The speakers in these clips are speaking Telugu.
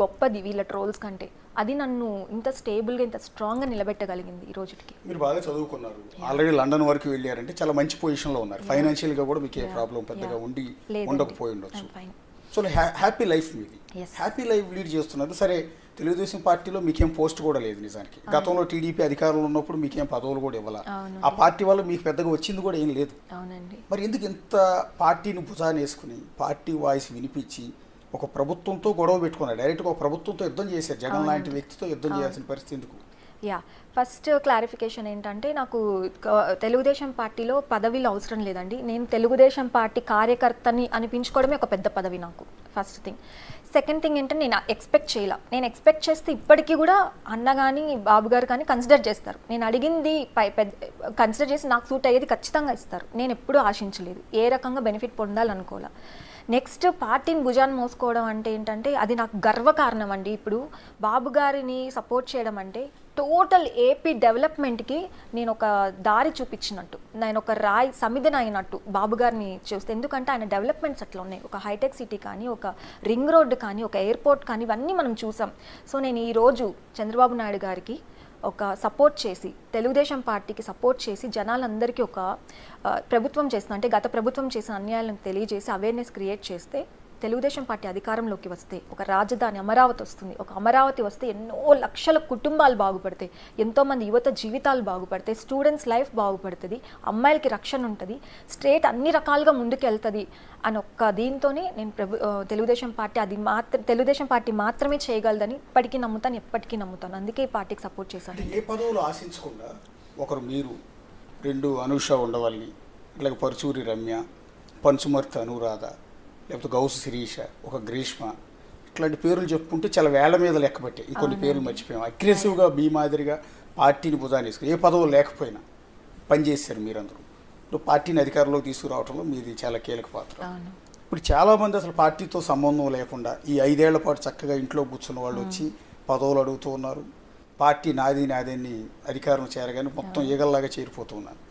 గొప్పది వీళ్ళ ట్రోల్స్ కంటే. అది నన్ను ఇంత స్టేబుల్‌గా, ఇంత స్ట్రాంగ్‌గా నిలబెట్టగలిగింది ఈ రోజుటికి. మీరు బాగా చదువుకున్నారు. యాహ్! ఆల్రెడీ లండన్ వరకు వెళ్లారంటే చాలా మంచి పొజిషన్‌లో ఉన్నారు. యాహ్! ఫైనాన్షియల్‌గా కూడా మీకు ఏ యాహ్! ప్రాబ్లమ్ పెద్దగా యాహ్! ఉండి లేదండి. ఉండకపోయి ఉండొచ్చు. I'm fine. So happy life మీది. యెస్. హ్యాపీ లైఫ్ లీడ్ చేస్తున్నారు. సరే తెలుగుదేశం పార్టీలో మీకేం పోస్ట్ కూడా లేదు నిజానికి. గతంలో టీడీపీ అధికారంలో ఉన్నప్పుడు మీకేం పదవులు కూడా ఇవ్వాల. అవును. ఆ పార్టీ వల్ల మీకు పెద్దగా వచ్చింది కూడా ఏం లేదు. అవునండి. మరి ఎందుకు ఇంత పార్టీని భుజాన వేసుకుని పార్టీ వాయిస్ వినిపించి ఒక ప్రభుత్వంతో గొడవ పెట్టుకున్నారు? డైరెక్ట్గా ఒక ప్రభుత్వంతో యుద్ధం చేశారు. జగన్ లాంటి అవునండి. వ్యక్తితో యుద్ధం అవును. చేయాల్సిన పరిస్థితి ఎందుకు? యాహ్! ఫస్ట్ క్లారిఫికేషన్ ఏంటంటే నాకు తెలుగుదేశం పార్టీలో పదవిలు అవసరం లేదండి. నేను తెలుగుదేశం పార్టీ కార్యకర్తని అనిపించుకోవడమే ఒక పెద్ద పదవి నాకు. First thing. సెకండ్ థింగ్ ఏంటంటే నేను ఎక్స్‌పెక్ట్ చేయలా. నేను ఎక్స్‌పెక్ట్ చేస్తే ఇప్పటికీ కూడా అన్న గాని, బాబు గారు కానీ కన్సిడర్ చేస్తారు. నేను అడిగింది కన్సిడర్ చేసి నాకు సూట్ అయ్యేది ఖచ్చితంగా ఇస్తారు. నేను ఎప్పుడూ ఆశించలేదు. ఏ రకంగా బెనిఫిట్ పొందాలనుకోలా. నెక్స్ట్ పార్టీని భుజాన మోసుకోవడం అంటే ఏంటంటే అది నాకు గర్వకారణం అండి. ఇప్పుడు బాబు గారిని సపోర్ట్ చేయడం అంటే టోటల్ ఏపీ డెవలప్మెంట్కి నేను ఒక దారి చూపించినట్టు, నేను ఒక రాయి సమిధన అయినట్టు బాబు గారిని చూస్తే. ఎందుకంటే ఆయన డెవలప్మెంట్స్ అట్లా ఉన్నాయి. ఒక హైటెక్ సిటీ కానీ, ఒక రింగ్ రోడ్డు కానీ, ఒక ఎయిర్పోర్ట్ కానీ ఇవన్నీ మనం చూసాం. సో నేను ఈరోజు చంద్రబాబు నాయుడు గారికి ఒక సపోర్ట్ చేసి, తెలుగుదేశం పార్టీకి సపోర్ట్ చేసి జనాలందరికీ ఒక ప్రభుత్వం చేసిన అంటే గత ప్రభుత్వం చేసిన అన్యాయాలను తెలియజేసి అవేర్నెస్ క్రియేట్ చేస్తే తెలుగుదేశం పార్టీ అధికారంలోకి వస్తే ఒక రాజధాని అమరావతి వస్తుంది. ఒక అమరావతి వస్తే ఎన్నో లక్షల కుటుంబాలు బాగుపడతాయి, ఎంతోమంది యువత జీవితాలు బాగుపడతాయి, స్టూడెంట్స్ లైఫ్ బాగుపడుతుంది, అమ్మాయిలకి రక్షణ ఉంటుంది, స్టేట్ అన్ని రకాలుగా ముందుకెళ్తుంది అని ఒక్క దీంతోనే నేను తెలుగుదేశం పార్టీ తెలుగుదేశం పార్టీ మాత్రమే చేయగలదని ఇప్పటికీ నమ్ముతాను, ఎప్పటికీ నమ్ముతాను. అందుకే ఈ పార్టీకి సపోర్ట్ చేశాను. ఏ పదవులు ఆశించకుండా ఒకరు మీరు, రెండు అనూష ఉండవల్లి, ఇట్లాగ పరుచూరి రమ్య, పంచుమర్తి అనురాధ, లేకపోతే గౌసు శిరీష, ఒక గ్రీష్మ, ఇట్లాంటి పేర్లు చెప్పుకుంటే చాలా వేళ్ల మీద లెక్క పెట్టాయి. ఇంకొన్ని పేర్లు మర్చిపోయాం. అగ్రెసివ్గా మీ మాదిరిగా పార్టీని భుజాన్ని వేసుకుని ఏ పదవులు లేకపోయినా పనిచేశారు మీరందరూ. ఇప్పుడు పార్టీని అధికారంలోకి తీసుకురావడంలో మీది చాలా కీలక పాత్ర. ఇప్పుడు చాలామంది అసలు పార్టీతో సంబంధం లేకుండా ఈ 5 ఏళ్ల పాటు చక్కగా ఇంట్లో కూర్చున్న వాళ్ళు వచ్చి పదవులు అడుగుతూ ఉన్నారు. పార్టీ నాది నాదని అధికారం చేరగానే మొత్తం ఈగల్లాగా చేరిపోతూ ఉన్నారు.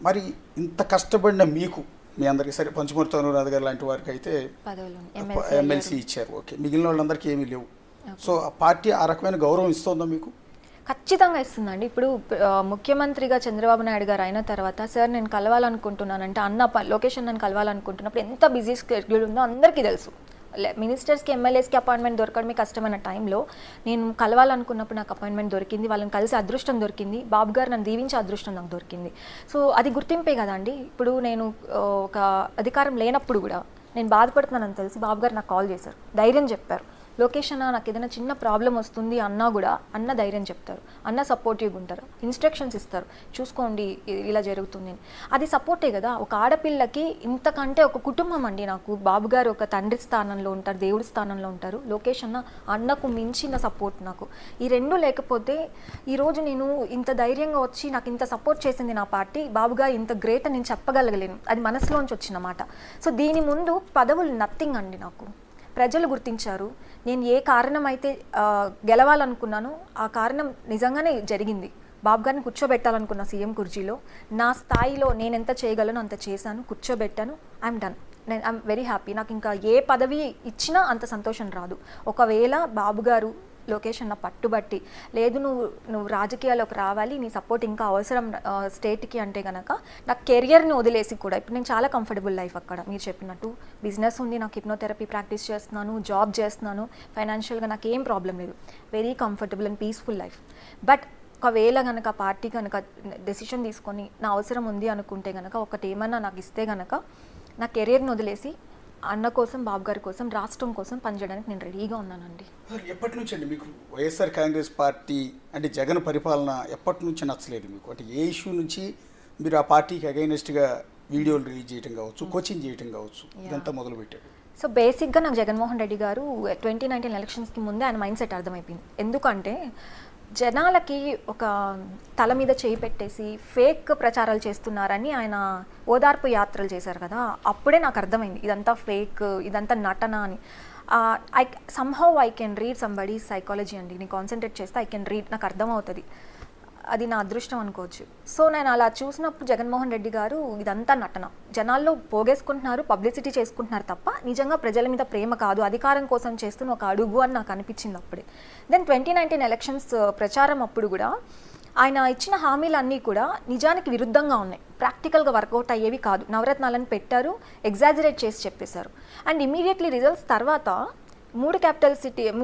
మరి ఇంత కష్టపడిన మీకు, మీ అందరికీ సరే పంచుమర్తి అనురాధ గారు లాంటి వారికి అయితే ఎమ్మెల్సీ ఇచ్చారు, ఓకే, మిగిలిన వాళ్ళందరికీ ఏమీ లేవు. సో ఆ పార్టీ ఆ రకమైన గౌరవం ఇస్తుందా మీకు? ఖచ్చితంగా ఇస్తుందండి. ఇప్పుడు ముఖ్యమంత్రిగా చంద్రబాబు నాయుడు గారు అయిన తర్వాత సార్ నేను కలవాలనుకుంటున్నానంటే లొకేషన్ నన్ను కలవాలనుకుంటున్నప్పుడు ఎంత బిజీ షెడ్యూల్ ఉందో అందరికీ తెలుసు. మినిస్టర్స్కి ఎమ్మెల్యేస్కి అపాయింట్మెంట్ దొరకడమే కష్టమైన టైంలో నేను కలవాలనుకున్నప్పుడు నాకు అపాయింట్మెంట్ దొరికింది, వాళ్ళని కలిసి అదృష్టం దొరికింది, బాబు గారు నన్ను దీవించే అదృష్టం నాకు దొరికింది. సో అది గుర్తింపే కదండి. ఇప్పుడు నేను ఒక అధికారం లేనప్పుడు కూడా నేను బాధపడుతున్నానని తెలిసి బాబు గారు నాకు కాల్ చేశారు, ధైర్యం చెప్పారు. లొకేషన్ నాకు ఏదైనా చిన్న ప్రాబ్లం వస్తుంది అన్నా కూడా అన్న ధైర్యం చెప్తారు, అన్న సపోర్టివ్గా ఉంటారు, ఇన్స్ట్రక్షన్స్ ఇస్తారు, చూసుకోండి ఇలా జరుగుతుంది. అది సపోర్టే కదా ఒక ఆడపిల్లకి. ఇంతకంటే ఒక కుటుంబం అండి నాకు. బాబు గారు ఒక తండ్రి స్థానంలో ఉంటారు, దేవుడి స్థానంలో ఉంటారు. లొకేషన్ అన్నకు మించిన సపోర్ట్ నాకు. ఈ రెండు లేకపోతే ఈరోజు నేను ఇంత ధైర్యంగా వచ్చి నాకు ఇంత సపోర్ట్ చేసింది నా పార్టీ, బాబు గారు ఇంత గ్రేట్ అని నేను చెప్పగలగలేను. అది మనసులోంచి వచ్చిన మాట. సో దీని ముందు పదవులు నథింగ్ అండి. నాకు ప్రజలు గుర్తించారు. నేను ఏ కారణం అయితే గెలవాలనుకున్నానో ఆ కారణం నిజంగానే జరిగింది. బాబు గారిని కూర్చోబెట్టాలనుకున్న సీఎం కుర్చీలో నా స్థాయిలో నేను ఎంత చేయగలను అంత చేశాను, కూర్చోబెట్టాను. I'm done. I'm very happy. నాకు ఇంకా ఏ పదవి ఇచ్చినా అంత సంతోషం రాదు. ఒకవేళ బాబు గారు లొకేషన్ పట్టుబట్టి లేదు నువ్వు రాజకీయాల్లోకి రావాలి, నీ సపోర్ట్ ఇంకా అవసరం స్టేట్కి అంటే కనుక నాకు కెరియర్ని వదిలేసి కూడా ఇప్పుడు నేను చాలా కంఫర్టబుల్ లైఫ్ అక్కడ. మీరు చెప్పినట్టు బిజినెస్ ఉంది, నాకు హిప్నోథెరపీ ప్రాక్టీస్ చేస్తున్నాను, జాబ్ చేస్తున్నాను, ఫైనాన్షియల్గా నాకు ఏం ప్రాబ్లం లేదు, very comfortable and peaceful life. But ఒకవేళ కనుక పార్టీ కనుక డెసిషన్ తీసుకొని నా అవసరం ఉంది అనుకుంటే కనుక ఒకటి ఏమన్నా నాకు ఇస్తే కనుక నా కెరియర్ని వదిలేసి అన్న కోసం, బాబు గారి కోసం, రాష్ట్రం కోసం పనిచేయడానికి నేను రెడీగా ఉన్నానండి. ఎప్పటి నుంచి అండి మీకు వైఎస్ఆర్ కాంగ్రెస్ పార్టీ అంటే జగన్ పరిపాలన ఎప్పటి నుంచి నచ్చలేదు మీకు? అంటే ఏ ఇష్యూ నుంచి మీరు ఆ పార్టీకి అగైనెస్ట్గా వీడియోలు రిలీజ్ చేయడం కావచ్చు, కోచింగ్ చేయడం కావచ్చు, ఇదంతా మొదలుపెట్టాడు? సో బేసిక్గా నాకు జగన్మోహన్ రెడ్డి గారు 2019 ఎలక్షన్స్కి ముందే ఆయన మైండ్ సెట్ అర్థమైపోయింది. ఎందుకంటే జనాలకి ఒక తల మీద చేయి పెట్టేసి ఫేక్ ప్రచారాలు చేస్తున్నారని ఆయన ఓదార్పు యాత్రలు చేశారు కదా, అప్పుడే నాకు అర్థమైంది ఇదంతా ఫేక్, ఇదంతా నటన అని. I can read somebody psychology అండి. నేను కాన్సన్ట్రేట్ చేస్తే ఐ కెన్ రీడ్, నాకు అర్థమవుతుంది. అది నా అదృష్టం అనుకోవచ్చు. సో నేను అలా చూసినప్పుడు జగన్మోహన్ రెడ్డి గారు ఇదంతా నటన, జనాల్లో పోగేసుకుంటున్నారు, పబ్లిసిటీ చేసుకుంటున్నారు తప్ప నిజంగా ప్రజల మీద ప్రేమ కాదు, అధికారం కోసం చేస్తున్న ఒక అడుగు అని నాకు అనిపించింది అప్పుడే. దెన్ 2019 ఎలక్షన్స్ ప్రచారం అప్పుడు కూడా ఆయన ఇచ్చిన హామీలన్నీ కూడా నిజానికి విరుద్ధంగా ఉన్నాయి, ప్రాక్టికల్గా వర్కౌట్ అయ్యేవి కాదు. నవరత్నాలను పెట్టారు, ఎగ్జాజరేట్ చేసి చెప్పేశారు. అండ్ ఇమీడియట్లీ రిజల్ట్స్ తర్వాత 3 క్యాపిటల్ సిటీ